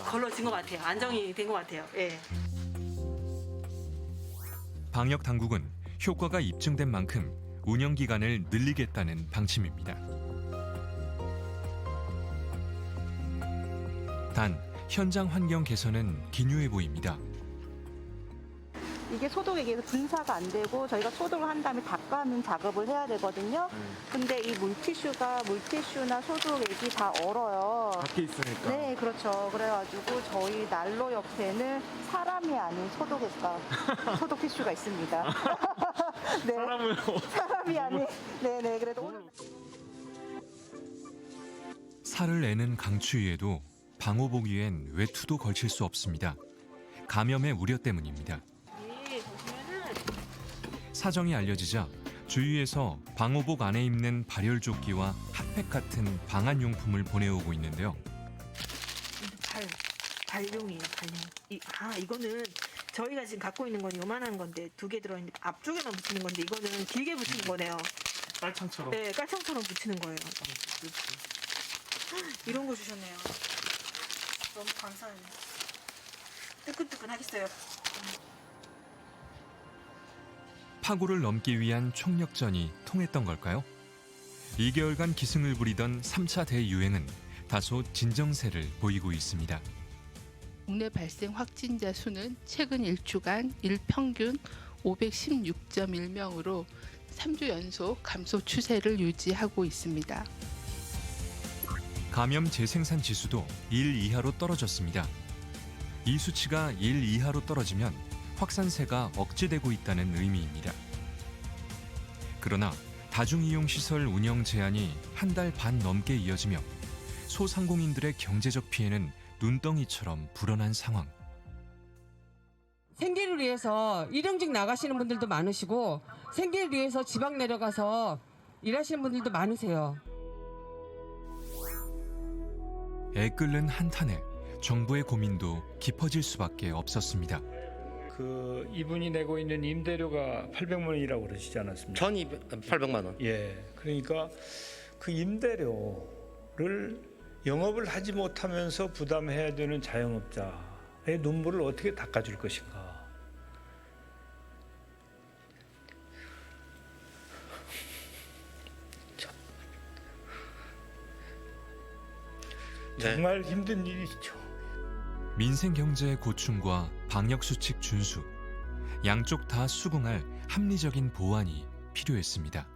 걸러진 것 같아요. 안정이 된 것 같아요. 예. 방역 당국은 효과가 입증된 만큼 운영 기간을 늘리겠다는 방침입니다. 단 현장 환경 개선은 기묘해 보입니다. 이게 소독에 의해서 분사가 안 되고 저희가 소독을 한 다음에 닦아는 작업을 해야 되거든요. 근데 이 물티슈나 소독액이 다 얼어요. 밖에 있으니까. 네, 그렇죠. 그래가지고 저희 난로 옆에는 사람이 아닌 소독액과 소독 티슈가 있습니다. 네. 사람이 아니. 네네. 그래도 오늘. 살을 내는 강추위에도 방호복 위엔 외투도 걸칠 수 없습니다. 감염의 우려 때문입니다. 사정이 알려지자 주위에서 방호복 안에 입는 발열조끼와 핫팩 같은 방한용품을 보내오고 있는데요. 발용이에요, 발용. 이거는 저희가 지금 갖고 있는 건 요만한 건데 2개 들어있는데 앞쪽에만 붙이는 건데 이거는 길게 붙이는 거네요. 깔창처럼. 네, 깔창처럼 붙이는 거예요. 이런 거 주셨네요. 너무 감사해요. 뜨끈뜨끈하겠어요. 파고를 넘기 위한 총력전이 통했던 걸까요? 2개월간 기승을 부리던 3차 대유행은 다소 진정세를 보이고 있습니다. 국내 발생 확진자 수는 최근 1주간 일평균 516.1명으로 3주 연속 감소 추세를 유지하고 있습니다. 감염 재생산 지수도 1 이하로 떨어졌습니다. 이 수치가 1 이하로 떨어지면 확산세가 억제되고 있다는 의미입니다. 그러나 다중이용시설 운영 제한이 한 달 반 넘게 이어지며 소상공인들의 경제적 피해는 눈덩이처럼 불어난 상황. 생계를 위해서 일용직 나가시는 분들도 많으시고 생계를 위해서 지방 내려가서 일하시는 분들도 많으세요. 애끓는 한탄에 정부의 고민도 깊어질 수밖에 없었습니다. 이분이 내고 있는 임대료가 800만 원이라고 그러시지 않았습니까? 전 800만 원. 예. 그러니까 그 임대료를 영업을 하지 못하면서 부담해야 되는 자영업자의 눈물을 어떻게 닦아줄 것인가. 정말 힘든 일이죠. 민생 경제의 고충과 방역 수칙 준수, 양쪽 다 수긍할 합리적인 보완이 필요했습니다.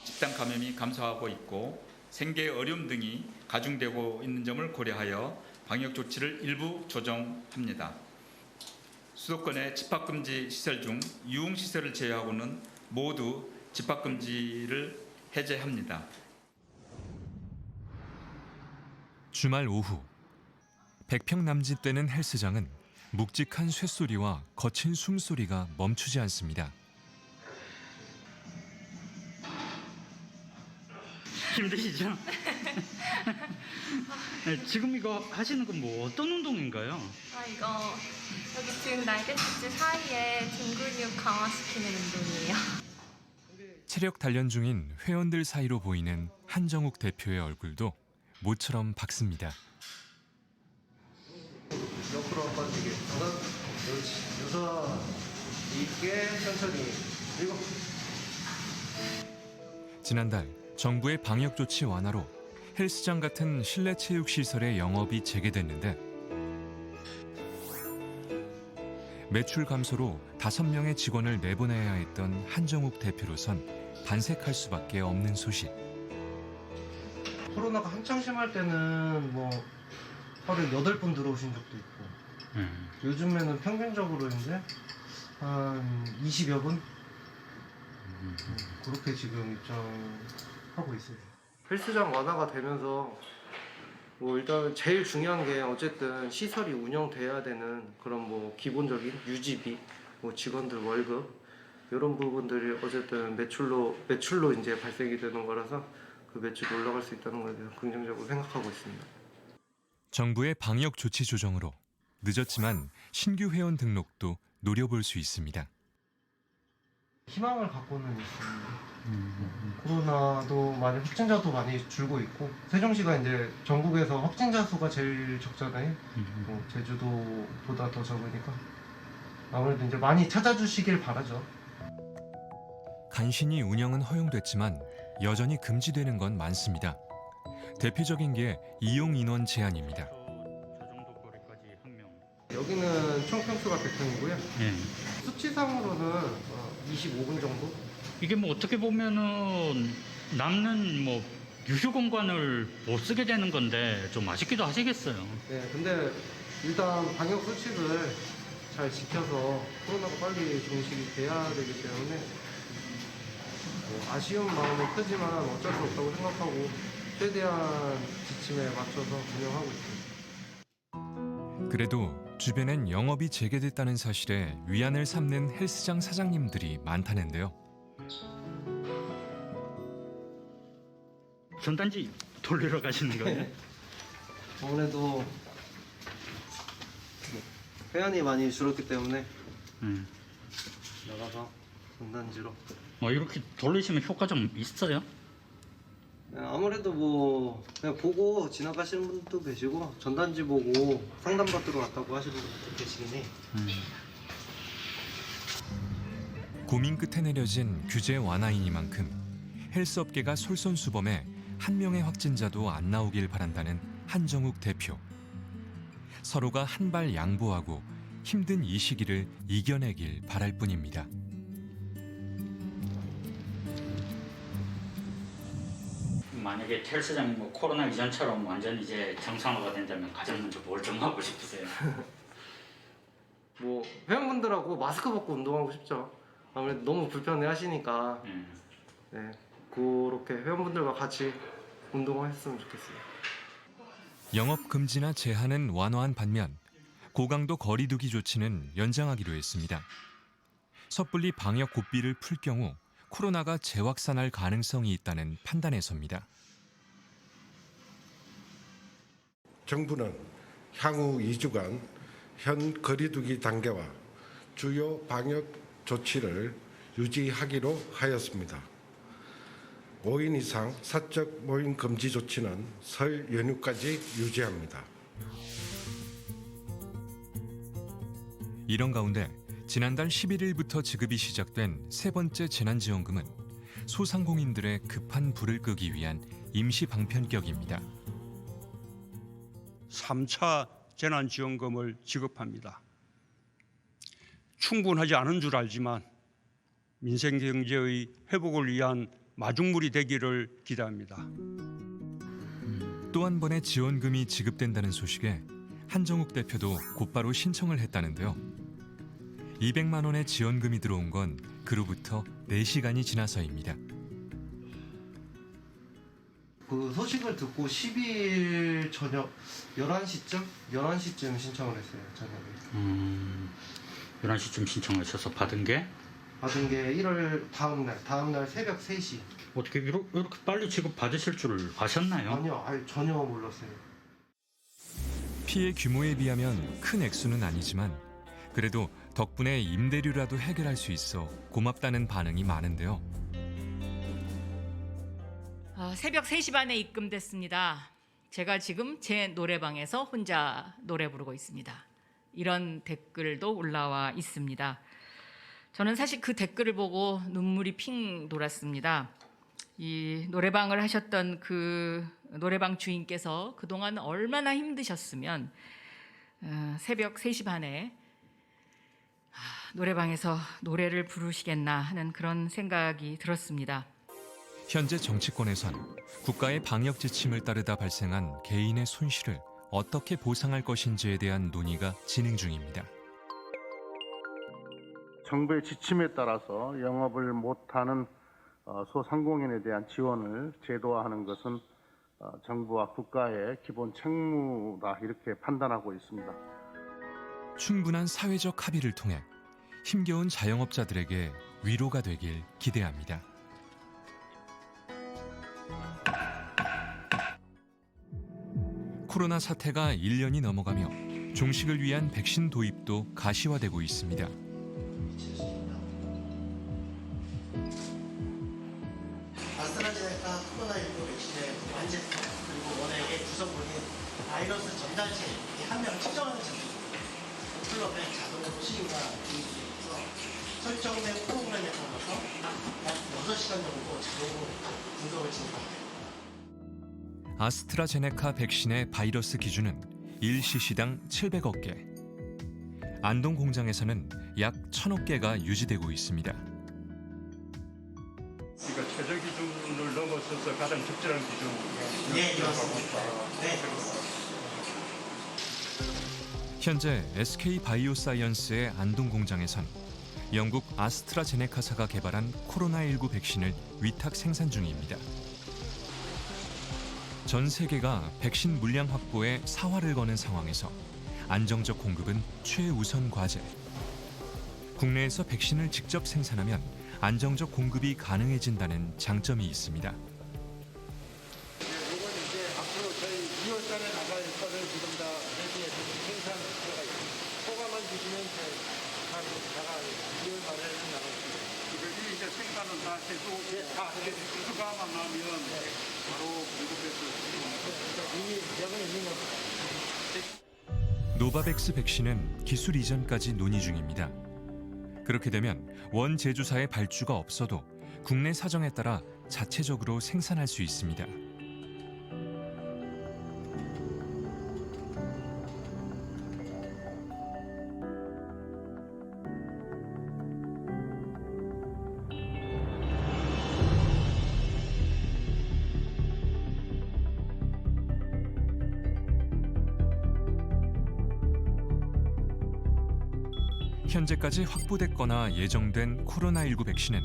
집단 감염이 감소하고 있고 생계 어려움 등이 가중되고 있는 점을 고려하여 방역 조치를 일부 조정합니다. 수도권의 집합금지 시설 중 유흥시설을 제외하고는 모두 집합금지를 해제합니다. 주말 오후 100평 남짓되는 헬스장은 묵직한 쇳소리와 거친 숨소리가 멈추지 않습니다. 힘드시죠? 네, 지금 이거 하시는 건 뭐 어떤 운동인가요? 이거 여기 등 날개짓 사이에 등 근육 강화시키는 운동이에요. 체력 단련 중인 회원들 사이로 보이는 한정욱 대표의 얼굴도 모처럼 밝습니다. 옆으로 빠지게. 하나, 여섯, 있게 천천히. 그리고 지난달 정부의 방역 조치 완화로 헬스장 같은 실내 체육 시설의 영업이 재개됐는데 매출 감소로 5명의 직원을 내보내야 했던 한정욱 대표로선 반색할 수밖에 없는 소식. 코로나가 한창 심할 때는 뭐 하루에 8분 들어오신 적도 있고 요즘에는 평균적으로 이제 한 20여 분 그렇게 지금 입장하고 있어요. 헬스장 완화가 되면서 뭐 일단 제일 중요한 게 어쨌든 시설이 운영돼야 되는 그런 뭐 기본적인 유지비, 뭐 직원들 월급 이런 부분들이 어쨌든 매출로 이제 발생이 되는 거라서 그 매출이 올라갈 수 있다는 것에 대해서 긍정적으로 생각하고 있습니다. 정부의 방역 조치 조정으로 늦었지만 신규 회원 등록도 노려볼 수 있습니다. 희망을 갖고는 있습니다. 코로나도 많이 확진자도 많이 줄고 있고 세종시가 이제 전국에서 확진자 수가 제일 적잖아요. 뭐 제주도보다 더 적으니까 아무래도 이제 많이 찾아주시길 바라죠. 간신히 운영은 허용됐지만 여전히 금지되는 건 많습니다. 대표적인 게 이용 인원 제한입니다. 여기는 총 평수가 100평이고요. 수치상으로는 25분 정도? 이게 뭐 어떻게 보면은 남는 뭐 유휴 공간을 못 쓰게 되는 건데 좀 아쉽기도 하시겠어요. 네, 근데 일단 방역 수칙을 잘 지켜서 코로나가 빨리 종식이 돼야 되기 때문에 아쉬운 마음은 크지만 어쩔 수 없다고 생각하고 최대한 지침에 맞춰서 운영하고 있습니다. 그래도 주변엔 영업이 재개됐다는 사실에 위안을 삼는 헬스장 사장님들이 많다는데요. 전단지 돌리러 가시는 거예요? 아무래도 회원이 많이 줄었기 때문에 나가서 전단지로 이렇게 돌리시면 효과 좀 있어요? 아무래도 뭐 그냥 보고 지나가시는 분도 계시고 전단지 보고 상담받으러 왔다고 하시는 분도 계시긴 해. 고민 끝에 내려진 규제 완화이니만큼 헬스업계가 솔선수범해 한 명의 확진자도 안 나오길 바란다는 한정욱 대표. 서로가 한 발 양보하고 힘든 이 시기를 이겨내길 바랄 뿐입니다. 만약에 헬스장이 코로나 이전처럼 완전 이제 정상화가 된다면 가장 먼저 뭘 좀 하고 싶으세요? 뭐 회원분들하고 마스크 벗고 운동하고 싶죠. 아무래도 너무 불편해 하시니까 네, 그렇게 회원분들과 같이 운동을 했으면 좋겠어요. 영업 금지나 제한은 완화한 반면 고강도 거리두기 조치는 연장하기로 했습니다. 섣불리 방역 고삐를 풀 경우 코로나가 재확산할 가능성이 있다는 판단에서입니다. 정부는 향후 2주간 현 거리두기 단계와 주요 방역 조치를 유지하기로 하였습니다. 5인 이상 사적 모임 금지 조치는 설 연휴까지 유지합니다. 이런 가운데 지난달 11일부터 지급이 시작된 세 번째 재난지원금은 소상공인들의 급한 불을 끄기 위한 임시 방편격입니다. 3차 재난지원금을 지급합니다. 충분하지 않은 줄 알지만 민생경제의 회복을 위한 마중물이 되기를 기대합니다. 또 한 번의 지원금이 지급된다는 소식에 한정욱 대표도 곧바로 신청을 했다는데요. 200만 원의 지원금이 들어온 건 그로부터 4시간이 지나서입니다. 그 소식을 듣고 12일 저녁 11시쯤 신청을 했어요. 저녁에. 11시쯤 신청하셔서 받은 게 1월 다음날 새벽 3시. 어떻게 이렇게 빨리 지급 받으실 줄 아셨나요? 아니요, 전혀 몰랐어요. 피해 규모에 비하면 큰 액수는 아니지만 그래도 덕분에 임대료라도 해결할 수 있어 고맙다는 반응이 많은데요. 새벽 3시 반에 입금됐습니다. 제가 지금 제 노래방에서 혼자 노래 부르고 있습니다. 이런 댓글도 올라와 있습니다. 저는 사실 그 댓글을 보고 눈물이 핑 돌았습니다. 이 노래방을 하셨던 그 노래방 주인께서 그동안 얼마나 힘드셨으면 새벽 3시 반에 노래방에서 노래를 부르시겠나 하는 그런 생각이 들었습니다. 현재 정치권에선 국가의 방역 지침을 따르다 발생한 개인의 손실을 어떻게 보상할 것인지에 대한 논의가 진행 중입니다. 정부의 지침에 따라서 영업을 못하는 소상공인에 대한 지원을 제도화하는 것은 정부와 국가의 기본 책무다 이렇게 판단하고 있습니다. 충분한 사회적 합의를 통해 힘겨운 자영업자들에게 위로가 되길 기대합니다. 코로나 사태가 1년이 넘어가며 종식을 위한 백신 도입도 가시화되고 있습니다. 아스트라제네카 코로나19 백신의 완제품 그리고 원액의 구성물인 바이러스 전달체 한 명을 측정하는 장비입니다. 클럽에 자동으로 시기가 있어 설정된 프로그램에 따라서 약 6시간 정도 자동으로 분석을 진행합니다. 아스트라제네카 백신의 바이러스 기준은 1cc당 700억 개. 안동 공장에서는 약 1000억 개가 유지되고 있습니다. 이거 최저 기준을 넘어서서 가장 적절한 기준. 네, 맞습니다. 네. 현재 SK 바이오사이언스의 안동 공장에선 영국 아스트라제네카사가 개발한 코로나19 백신을 위탁 생산 중입니다. 전 세계가 백신 물량 확보에 사활을 거는 상황에서 안정적 공급은 최우선 과제. 국내에서 백신을 직접 생산하면 안정적 공급이 가능해진다는 장점이 있습니다. 이건 이제 앞으로 저희 2월달에 나갈 거를 지금 다 레디해서 생산 들어가 있습니다. 허가만 주시면 제가 2월 말에는 나갈 수 있습니다. 이게 이제 생산은 다 해도 다 허가만 나면 바로 공급해서 이미 여기 있는 겁니다. 노바백스 백신은 기술 이전까지 논의 중입니다. 그렇게 되면 원 제조사의 발주가 없어도 국내 사정에 따라 자체적으로 생산할 수 있습니다. 현재까지 확보됐거나 예정된 코로나19 백신은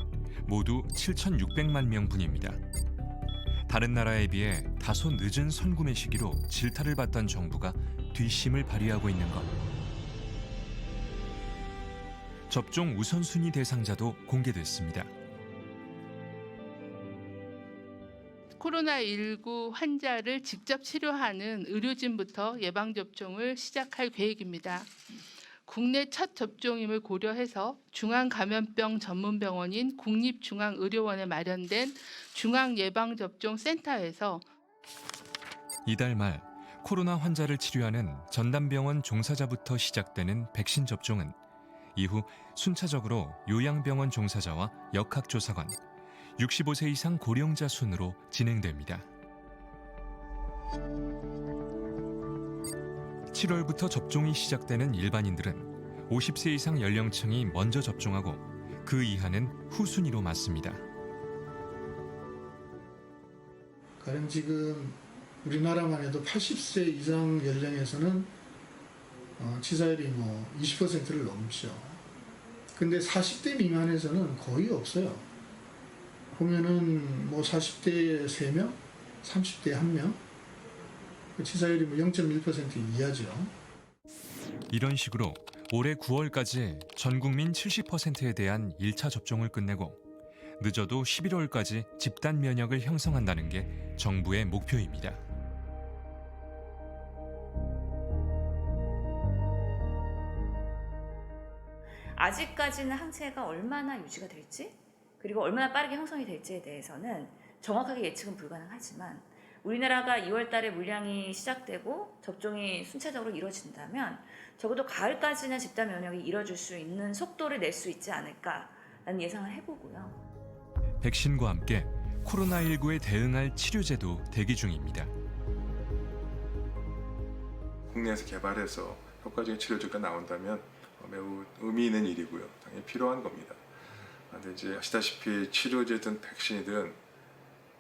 모두 7,600만 명분입니다. 다른 나라에 비해 다소 늦은 선구매 시기로 질타를 받던 정부가 뒷심을 발휘하고 있는 것. 접종 우선순위 대상자도 공개됐습니다. 코로나19 환자를 직접 치료하는 의료진부터 예방접종을 시작할 계획입니다. 국내 첫 접종임을 고려해서 중앙감염병 전문병원인 국립중앙의료원에 마련된 중앙예방접종센터에서 이달 말 코로나 환자를 치료하는 전담병원 종사자부터 시작되는 백신 접종은 이후 순차적으로 요양병원 종사자와 역학조사관, 65세 이상 고령자 순으로 진행됩니다. 7월부터 접종이 시작되는 일반인들은 50세 이상 연령층이 먼저 접종하고 그 이하는 후순위로 맞습니다. 가령 지금 우리나라만 해도 80세 이상 연령에서는 치사율이 20%를 넘죠. 근데 40대 미만에서는 거의 없어요. 보면은 40대에 3명, 30대에 1명, 치사율이 0.1% 이하죠. 이런 식으로 올해 9월까지 전 국민 70%에 대한 1차 접종을 끝내고 늦어도 11월까지 집단 면역을 형성한다는 게 정부의 목표입니다. 아직까지는 항체가 얼마나 유지가 될지 그리고 얼마나 빠르게 형성이 될지에 대해서는 정확하게 예측은 불가능하지만 우리나라가 2월 달에 물량이 시작되고 접종이 순차적으로 이루어진다면 적어도 가을까지는 집단 면역이 이루어질 수 있는 속도를 낼 수 있지 않을까라는 예상을 해보고요. 백신과 함께 코로나19에 대응할 치료제도 대기 중입니다. 국내에서 개발해서 효과적인 치료제가 나온다면 매우 의미 있는 일이고요. 당연히 필요한 겁니다. 그런데 이제 아시다시피 치료제든 백신이든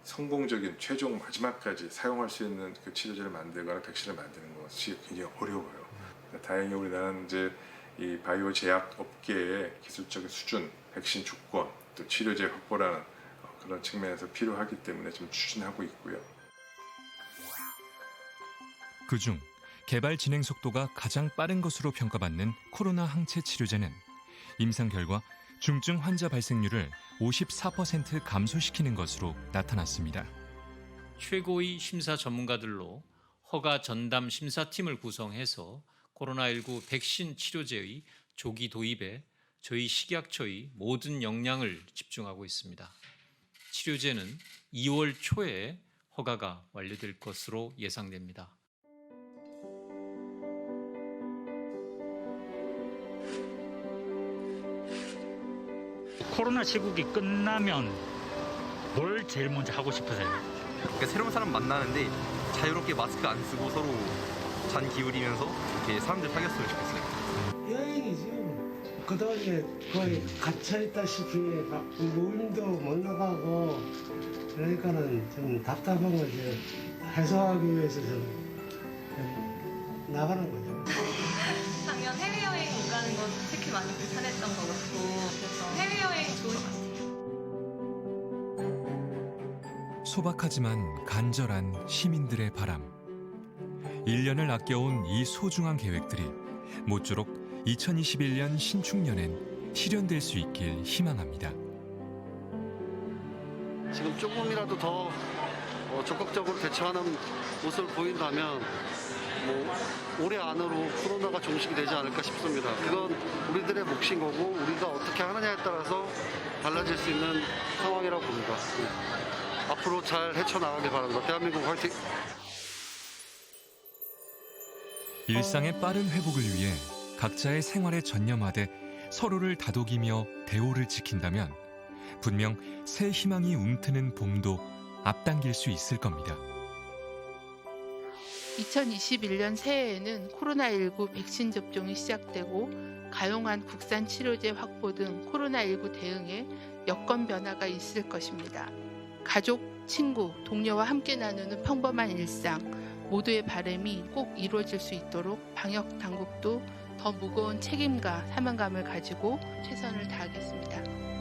성공적인 최종 마지막까지 사용할 수 있는 그 치료제를 만들거나 백신을 만드는 것이 굉장히 어려워요. 다행히 우리나라는 이제 이 바이오 제약 업계의 기술적인 수준, 백신 주권, 또 치료제 확보라는 그런 측면에서 필요하기 때문에 좀 추진하고 있고요. 그중 개발 진행 속도가 가장 빠른 것으로 평가받는 코로나 항체 치료제는 임상 결과 중증 환자 발생률을 54% 감소시키는 것으로 나타났습니다. 최고의 심사 전문가들로 허가 전담 심사팀을 구성해서 코로나19 백신 치료제의 조기 도입에 저희 식약처의 모든 역량을 집중하고 있습니다. 치료제는 2월 초에 허가가 완료될 것으로 예상됩니다. 코로나 시국이 끝나면 뭘 제일 먼저 하고 싶으세요? 그러니까 새로운 사람 만나는데 자유롭게 마스크 안 쓰고 서로 잔 기울이면서 이렇게 사람들 사귀었으면 좋겠어요. 여행이죠. 그동안에 거의 갇혀있다시피 모임도 못 나가고 그러니까는 좀 답답한 걸 해소하기 위해서 좀 나가는 거죠. 해외여행 못 가는 건 특히 많이 불편했던 것 같고 그래서 해외여행 좋은 것 같아요. 소박하지만 간절한 시민들의 바람. 1년을 아껴온 이 소중한 계획들이 모쪼록 2021년 신축년엔 실현될 수 있길 희망합니다. 지금 조금이라도 더 적극적으로 대처하는 모습을 보인다면 올해 안으로 코로나가 종식이 되지 않을까 싶습니다. 그건 우리들의 몫인 거고 우리가 어떻게 하느냐에 따라서 달라질 수 있는 상황이라고 봅니다. 앞으로 잘 헤쳐나가길 바랍니다. 대한민국 화이팅! 일상의 빠른 회복을 위해 각자의 생활에 전념하되 서로를 다독이며 대오를 지킨다면 분명 새 희망이 움트는 봄도 앞당길 수 있을 겁니다. 2021년 새해에는 코로나19 백신 접종이 시작되고 가용한 국산 치료제 확보 등 코로나19 대응에 여건 변화가 있을 것입니다. 가족, 친구, 동료와 함께 나누는 평범한 일상, 모두의 바람이 꼭 이루어질 수 있도록 방역 당국도 더 무거운 책임과 사명감을 가지고 최선을 다하겠습니다.